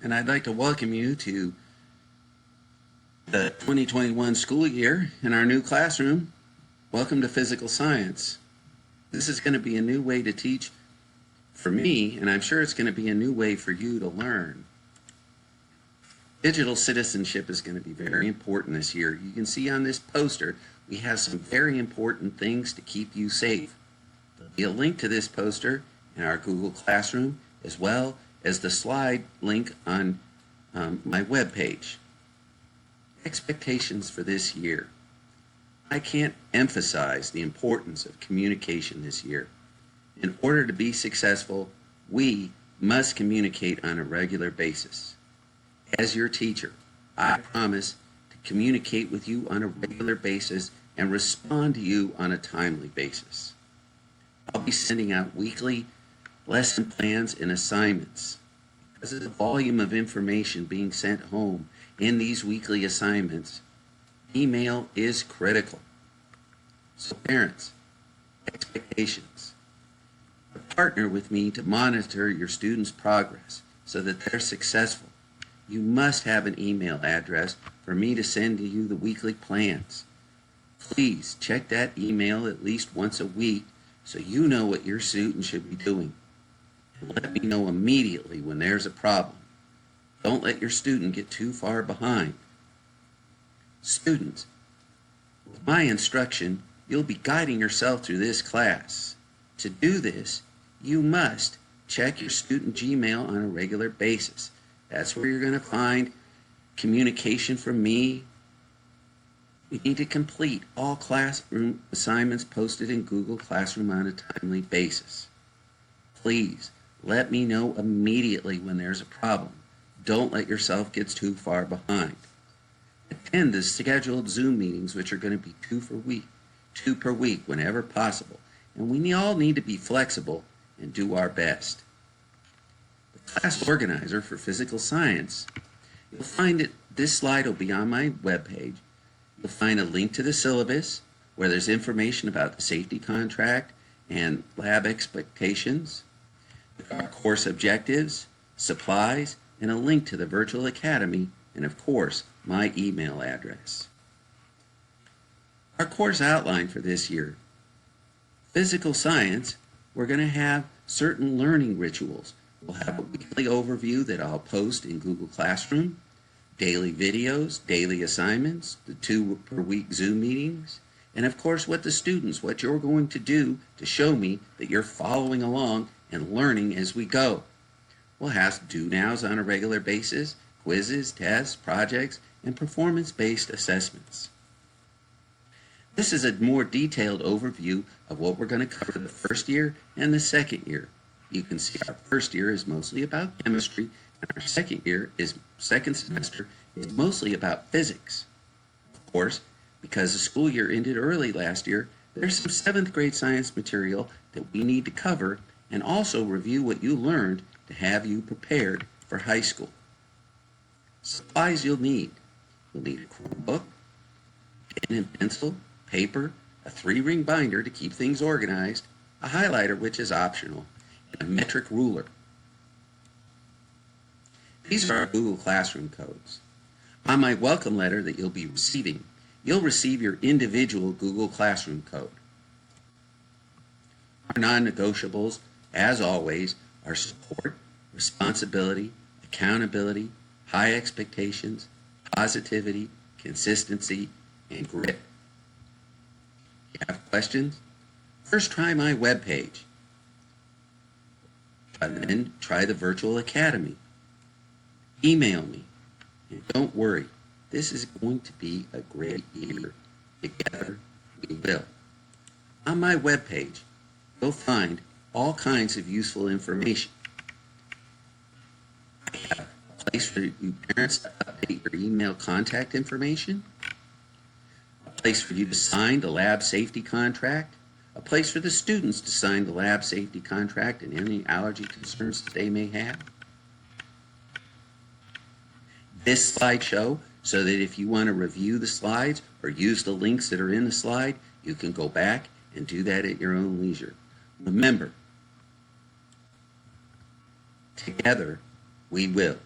and I'd like to welcome you to the 2021 school year in our new classroom. Welcome to Physical Science. This is going to be a new way to teach for me, and I'm sure it's going to be a new way for you to learn. Digital citizenship is going to be very important this year. You can see on this poster, we have some very important things to keep you safe. There'll be a link to this poster in our Google Classroom, as well as the slide link on my webpage. Expectations for this year. I can't emphasize the importance of communication this year. In order to be successful, we must communicate on a regular basis. As your teacher, I promise to communicate with you on a regular basis and respond to you on a timely basis. I'll be sending out weekly lesson plans and assignments. Because of the volume of information being sent home in these weekly assignments, email is critical. So parents, expectations. Partner with me to monitor your students' progress so that they're successful. You must have an email address for me to send to you the weekly plans. Please check that email at least once a week so you know what your student should be doing. And let me know immediately when there's a problem. Don't let your student get too far behind. Students, with my instruction, you'll be guiding yourself through this class. To do this, you must check your student Gmail on a regular basis. That's where you're going to find communication from me. You need to complete all classroom assignments posted in Google Classroom on a timely basis. Please let me know immediately when there's a problem. Don't let yourself get too far behind. Attend the scheduled Zoom meetings, which are going to be two per week whenever possible. And we all need to be flexible and do our best. The class organizer for physical science, you'll find it, this slide will be on my webpage. You'll find a link to the syllabus where there's information about the safety contract and lab expectations, our course objectives, supplies, and a link to the virtual academy, and of course, my email address. Our course outline for this year. Physical science, we're going to have certain learning rituals. We'll have a weekly overview that I'll post in Google Classroom, daily videos, daily assignments, the 2 per week Zoom meetings, and of course what you're going to do to show me that you're following along and learning as we go. We'll have do-nows on a regular basis, quizzes, tests, projects, and performance-based assessments. This is a more detailed overview of what we're going to cover the first year and the second year. You can see our first year is mostly about chemistry, and our second semester is mostly about physics. Of course, because the school year ended early last year, there's some 7th grade science material that we need to cover and also review what you learned to have you prepared for high school. Supplies you'll need. You'll need a Chromebook, pen and pencil, paper, a 3-ring binder to keep things organized, a highlighter which is optional, and a metric ruler. These are our Google Classroom codes. On my welcome letter that you'll be receiving, you'll receive your individual Google Classroom code. Our non-negotiables, as always, are support, responsibility, accountability, high expectations, positivity, consistency, and grit. If you have questions, first try my webpage. And then try the virtual academy. Email me. And don't worry, this is going to be a great year. Together, we will. On my webpage, you'll find all kinds of useful information. I have a place for you parents to update your email contact information, a place for you to sign the lab safety contract, a place for the students to sign the lab safety contract and any allergy concerns that they may have. This slideshow, so that if you want to review the slides or use the links that are in the slide, you can go back and do that at your own leisure. Remember, together we will.